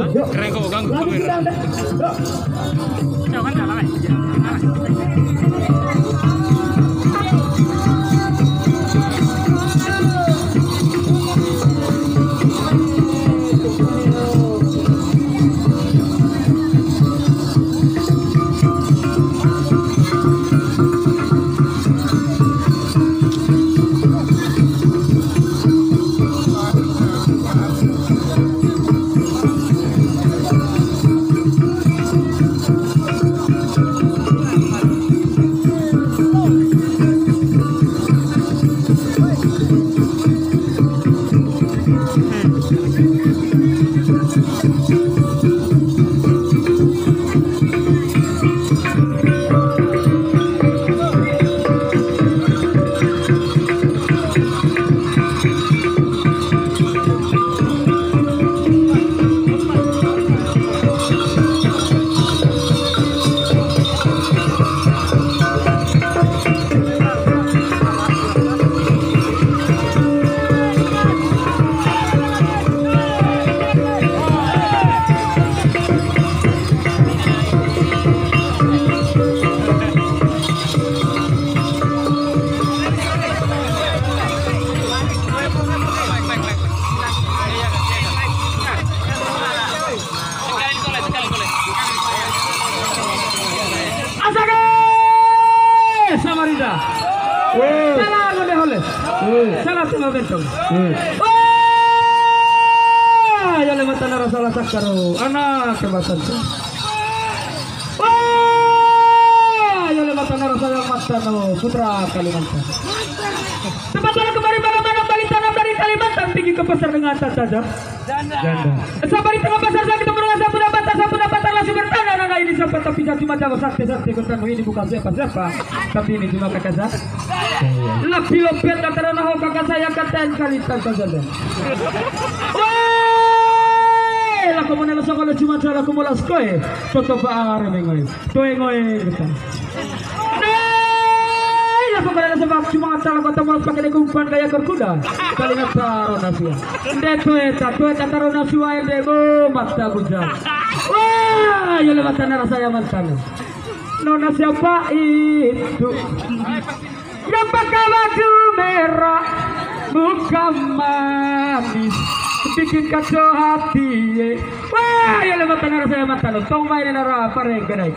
Keren kok ganggu kamera. Jangan jalan. Salah tengah bentong. Ya le mata nara salah sakaro anak kebasan. Ya le mata nara salah mata no putra Kalimantan. Teman-teman kembali mana balik tanam dari Kalimantan tinggi ke pasar dengan tata janda. Sabar di tengah pasar saya ketemu dengan sapu dapat langsung bertanya nana ini siapa tapi cuma jawab sakti ketemu ini bukan siapa tapi ini cuma kakak saya. Lebih lopet antara naho kakak saya katain Kalimantan saja. Woi, laku mana sekolah cuma cara kumulas koe, toto baar mengoy, toe ngoy kita. Laku mana sebab cuma cara kota mulut pakai kumpulan gaya kerkuda, Kalimantan taruh nasia. Toe taruh nasia yang dego mata bujang. Wah, ya lewat tanah saya mantan. Nona siapa itu? Yang pakai baju merah, muka manis, bikin kacau hati. Wah, ya lewat tanah saya mantan. Tong mainin arah apa yang kedai?